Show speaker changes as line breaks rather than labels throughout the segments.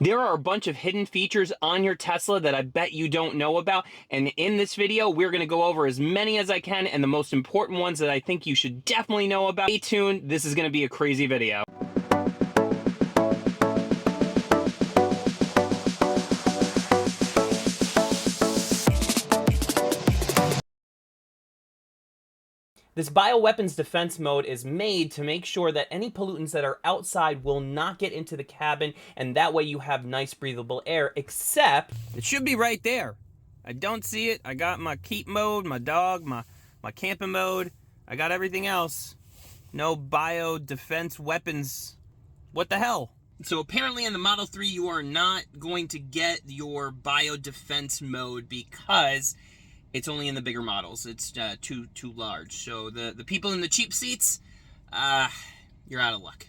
There are a bunch of hidden features on your Tesla that I bet you don't know about, and in this video we're going to go over as many as I can and the most important ones that I think you should definitely know about. Stay tuned, this is going to be a crazy video. This bioweapons defense mode is made to make sure that any pollutants that are outside will not get into the cabin, and that way you have nice breathable air, except it should be right there. I don't see it. I got my keep mode, my dog, my camping mode. I got everything else. No bio defense weapons. What the hell? So apparently in the Model 3 you are not going to get your bio defense mode because it's only in the bigger models. It's too large. So the people in the cheap seats, you're out of luck.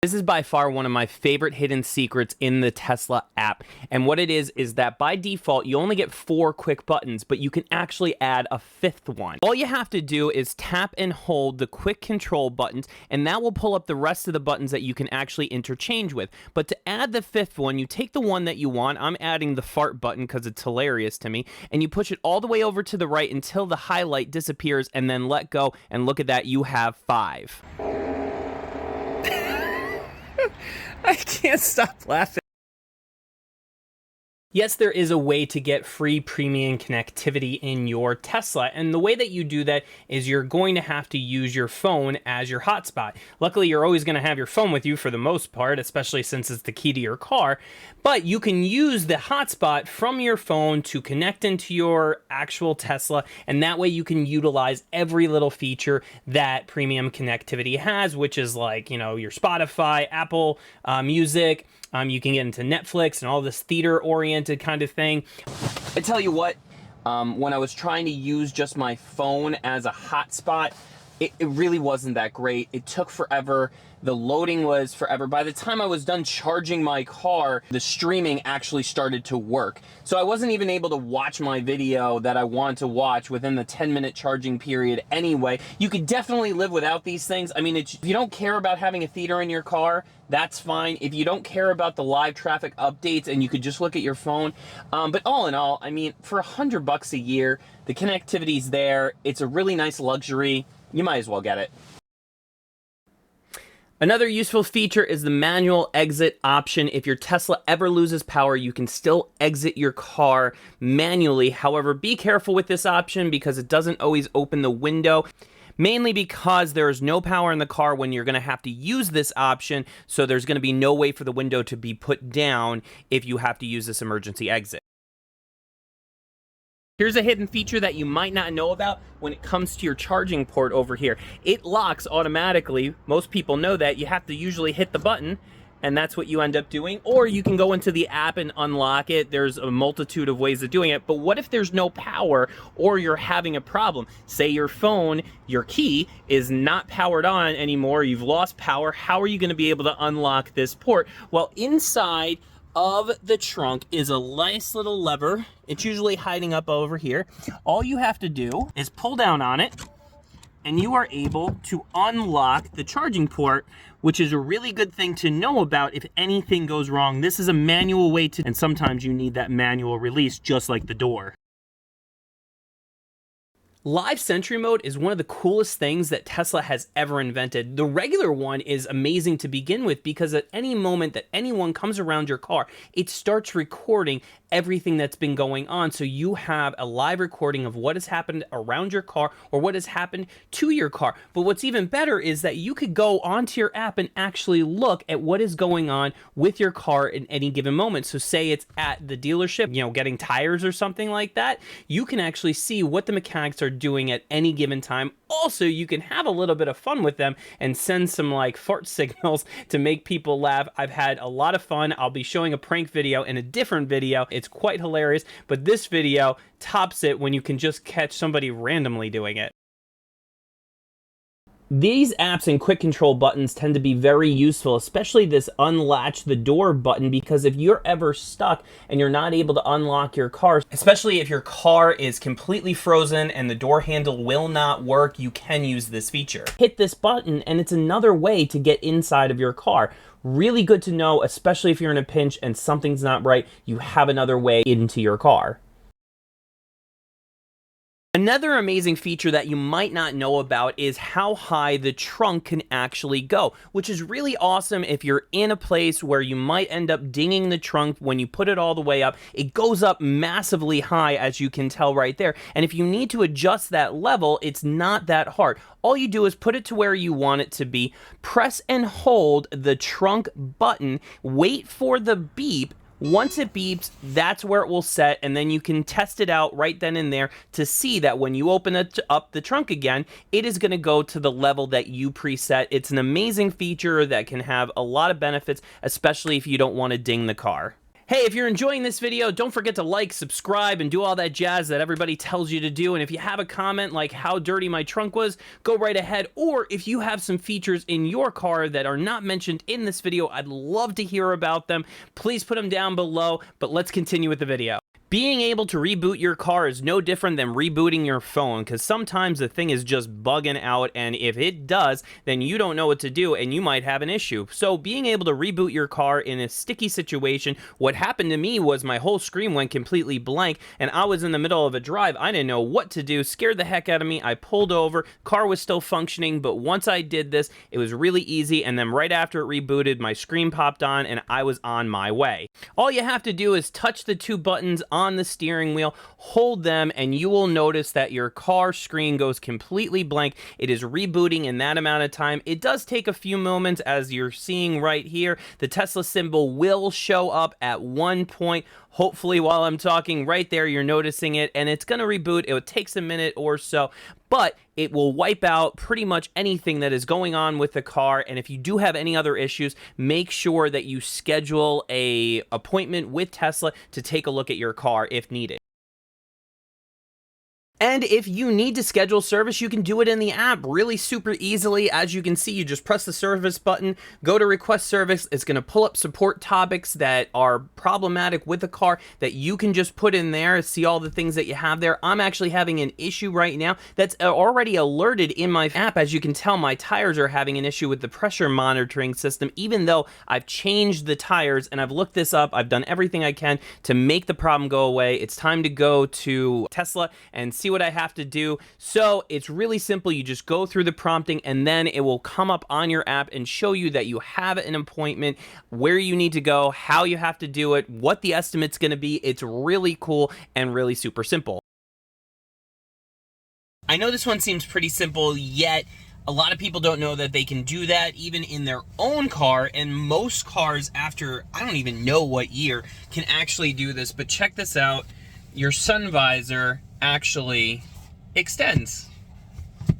This is by far one of my favorite hidden secrets in the Tesla app. And what it is that by default, you only get 4 quick buttons, but you can actually add a 5th one. All you have to do is tap and hold the quick control buttons, and that will pull up the rest of the buttons that you can actually interchange with. But to add the 5th one, you take the one that you want. I'm adding the fart button because it's hilarious to me. And you push it all the way over to the right until the highlight disappears, and then let go. And look at that, you have 5. I can't stop laughing. Yes, there is a way to get free premium connectivity in your Tesla, and the way that you do that is you're going to have to use your phone as your hotspot. Luckily, you're always going to have your phone with you for the most part, especially since it's the key to your car, but you can use the hotspot from your phone to connect into your actual Tesla, and that way you can utilize every little feature that premium connectivity has, which is like, you know, your Spotify, Apple Music. You can get into Netflix and all this theater-oriented kind of thing. I tell you what, when I was trying to use just my phone as a hotspot, it really wasn't that great. It took forever. The loading was forever. By the time I was done charging my car, the streaming actually started to work. So I wasn't even able to watch my video that I wanted to watch within the 10-minute charging period anyway. You could definitely live without these things. I mean, if you don't care about having a theater in your car, that's fine. If you don't care about the live traffic updates and you could just look at your phone. But all in all, I mean, for $100 a year, the connectivity's there. It's a really nice luxury. You might as well get it. Another useful feature is the manual exit option. If your Tesla ever loses power, you can still exit your car manually. However, be careful with this option because it doesn't always open the window. Mainly because there is no power in the car when you're going to have to use this option, so there's going to be no way for the window to be put down if you have to use this emergency exit. Here's a hidden feature that you might not know about when it comes to your charging port over here. It locks automatically. Most people know that. You have to usually hit the button, and that's what you end up doing. Or you can go into the app and unlock it. There's a multitude of ways of doing it. But what if there's no power or you're having a problem? Say your phone, your key, is not powered on anymore. You've lost power. How are you going to be able to unlock this port? Well, inside of the trunk is a nice little lever. It's usually hiding up over here. All you have to do is pull down on it, and you are able to unlock the charging port, which is a really good thing to know about if anything goes wrong. This is a manual way to, and sometimes you need that manual release just like the door. Live Sentry mode is one of the coolest things that Tesla has ever invented. The regular one is amazing to begin with because at any moment that anyone comes around your car, it starts recording everything that's been going on. So you have a live recording of what has happened around your car or what has happened to your car. But what's even better is that you could go onto your app and actually look at what is going on with your car in any given moment. So say it's at the dealership, you know, getting tires or something like that, you can actually see what the mechanics are doing at any given time. Also, you can have a little bit of fun with them and send some like fart signals to make people laugh. I've had a lot of fun. I'll be showing a prank video in a different video. It's quite hilarious, but this video tops it when you can just catch somebody randomly doing it. These apps and quick control buttons tend to be very useful, especially this unlatch the door button, because if you're ever stuck and you're not able to unlock your car, especially if your car is completely frozen and the door handle will not work, you can use this feature. Hit this button and it's another way to get inside of your car. Really good to know, especially if you're in a pinch and something's not right, you have another way into your car. Another amazing feature that you might not know about is how high the trunk can actually go, which is really awesome if you're in a place where you might end up dinging the trunk when you put it all the way up. It goes up massively high, as you can tell right there. And if you need to adjust that level, it's not that hard. All you do is put it to where you want it to be, press and hold the trunk button, wait for the beep. Once it beeps, that's where it will set, and then you can test it out right then and there to see that when you open it up the trunk again, it is going to go to the level that you preset. It's an amazing feature that can have a lot of benefits, especially if you don't want to ding the car. Hey, if you're enjoying this video, don't forget to like, subscribe, and do all that jazz that everybody tells you to do. And if you have a comment like how dirty my trunk was, go right ahead. Or if you have some features in your car that are not mentioned in this video, I'd love to hear about them. Please put them down below, but let's continue with the video. Being able to reboot your car is no different than rebooting your phone, because sometimes the thing is just bugging out, and if it does, then you don't know what to do and you might have an issue. So being able to reboot your car in a sticky situation, what happened to me was my whole screen went completely blank and I was in the middle of a drive. I didn't know what to do, scared the heck out of me. I pulled over, car was still functioning, but once I did this, it was really easy, and then right after it rebooted, my screen popped on and I was on my way. All you have to do is touch the two buttons on the steering wheel, hold them, and you will notice that your car screen goes completely blank. It is rebooting in that amount of time. It does take a few moments, as you're seeing right here. The Tesla symbol will show up at one point. Hopefully while I'm talking right there, you're noticing it, and it's going to reboot. It takes a minute or so, but it will wipe out pretty much anything that is going on with the car. And if you do have any other issues, make sure that you schedule an appointment with Tesla to take a look at your car if needed. And if you need to schedule service, you can do it in the app really super easily. As you can see, you just press the service button, go to request service. It's going to pull up support topics that are problematic with the car that you can just put in there, see all the things that you have there. I'm actually having an issue right now that's already alerted in my app. As you can tell, my tires are having an issue with the pressure monitoring system, even though I've changed the tires and I've looked this up. I've done everything I can to make the problem go away. It's time to go to Tesla and see what I have to do. So it's really simple. You just go through the prompting and then it will come up on your app and show you that you have an appointment, where you need to go, how you have to do it, what the estimate's going to be. It's really cool and really super simple. I know this one seems pretty simple, yet a lot of people don't know that they can do that even in their own car, and most cars after, I don't even know what year, can actually do this. But check this out. Your sun visor actually extends.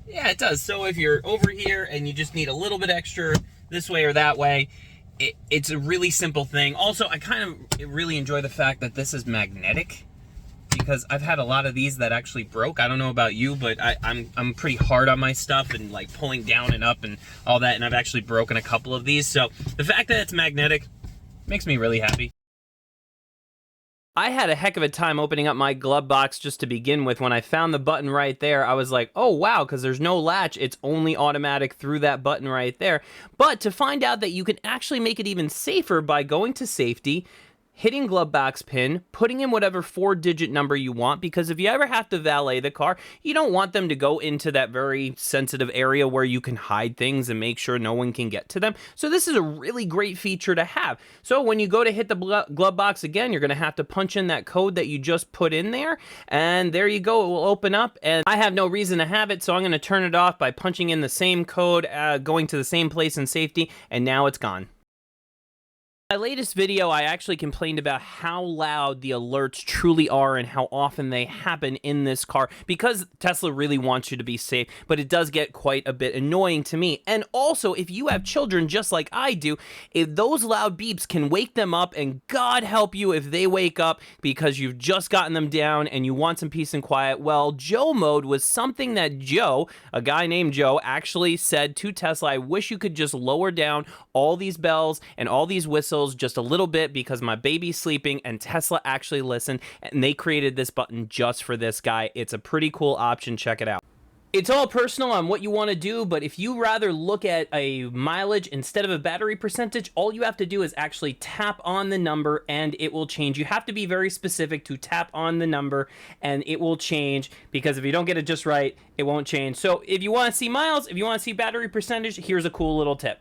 Yeah, it does. So if you're over here and you just need a little bit extra this way or that way, it's a really simple thing. Also, I really enjoy the fact that this is magnetic, because I've had a lot of these that actually broke. I don't know about you, but I'm pretty hard on my stuff and like pulling down and up and all that, and I've actually broken a couple of these. So the fact that it's magnetic makes me really happy. I had a heck of a time opening up my glove box just to begin with. When I found the button right there, I was like, oh wow, because there's no latch. It's only automatic through that button right there. But to find out that you can actually make it even safer by going to safety, hitting glove box pin, putting in whatever 4-digit number you want, because if you ever have to valet the car, you don't want them to go into that very sensitive area where you can hide things and make sure no one can get to them. So this is a really great feature to have. So when you go to hit the glove box again, you're going to have to punch in that code that you just put in there, and there you go, it will open up. And I have no reason to have it, so I'm going to turn it off by punching in the same code, going to the same place in safety, and now it's gone. My latest video, I actually complained about how loud the alerts truly are and how often they happen in this car, because Tesla really wants you to be safe, but it does get quite a bit annoying to me. And also, if you have children just like I do, if those loud beeps can wake them up, and God help you if they wake up because you've just gotten them down and you want some peace and quiet, well, Joe mode was something that Joe, a guy named Joe, actually said to Tesla, I wish you could just lower down all these bells and all these whistles just a little bit because my baby's sleeping. And Tesla actually listened, and they created this button just for this guy. It's a pretty cool option. Check it out. It's all personal on what you want to do, but if you rather look at a mileage instead of a battery percentage, all you have to do is actually tap on the number and it will change. You have to be very specific to tap on the number and it will change, because if you don't get it just right, it won't change. So if you want to see miles, if you want to see battery percentage, here's a cool little tip.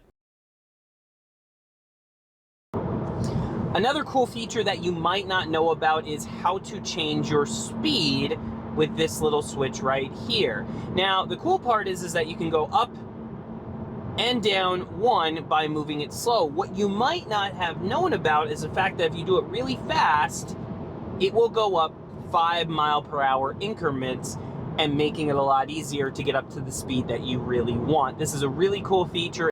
Another cool feature that you might not know about is how to change your speed with this little switch right here. Now, the cool part is that you can go up and down one by moving it slow. What you might not have known about is the fact that if you do it really fast, it will go up 5-mile-per-hour increments, and making it a lot easier to get up to the speed that you really want. This is a really cool feature.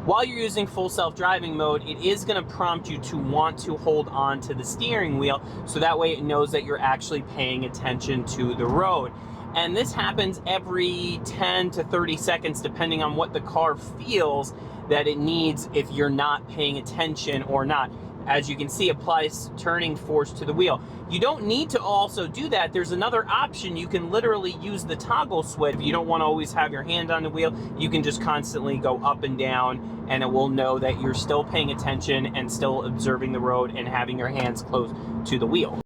While you're using full self-driving mode, it is going to prompt you to want to hold on to the steering wheel, so that way it knows that you're actually paying attention to the road. And this happens every 10 to 30 seconds, depending on what the car feels that it needs if you're not paying attention or not. As you can see, applies turning force to the wheel. You don't need to also do that. There's another option. You can literally use the toggle switch. If you don't want to always have your hand on the wheel, you can just constantly go up and down, and it will know that you're still paying attention and still observing the road and having your hands close to the wheel.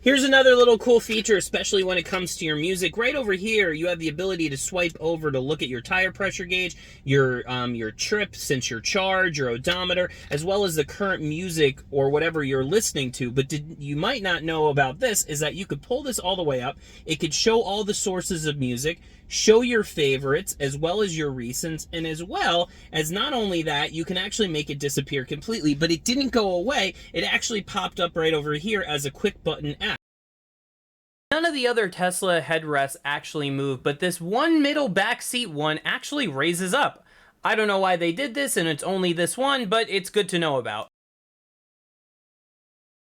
Here's another little cool feature, especially when it comes to your music. Right over here, you have the ability to swipe over to look at your tire pressure gauge, your trip, since your charge, your odometer, as well as the current music or whatever you're listening to. But you might not know about this is that you could pull this all the way up. It could show all the sources of music, show your favorites, as well as your recents, and as well as not only that, you can actually make it disappear completely, but it didn't go away. It actually popped up right over here as a quick button app. None of the other Tesla headrests actually move, but this one middle back seat one actually raises up. I don't know why they did this, and it's only this one, but it's good to know about.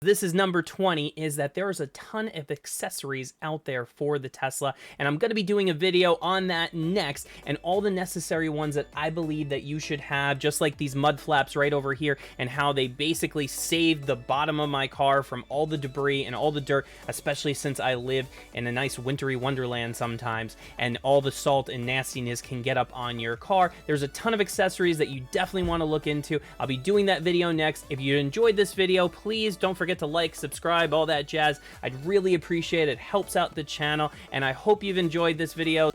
This is number 20, is that there's a ton of accessories out there for the Tesla, and I'm going to be doing a video on that next, and all the necessary ones that I believe that you should have, just like these mud flaps right over here, and how they basically saved the bottom of my car from all the debris and all the dirt, especially since I live in a nice wintry wonderland sometimes, and all the salt and nastiness can get up on your car. There's a ton of accessories that you definitely want to look into. I'll be doing that video next. If you enjoyed this video, please don't forget to like, subscribe, all that jazz. I'd really appreciate it. It helps out the channel, and I hope you've enjoyed this video.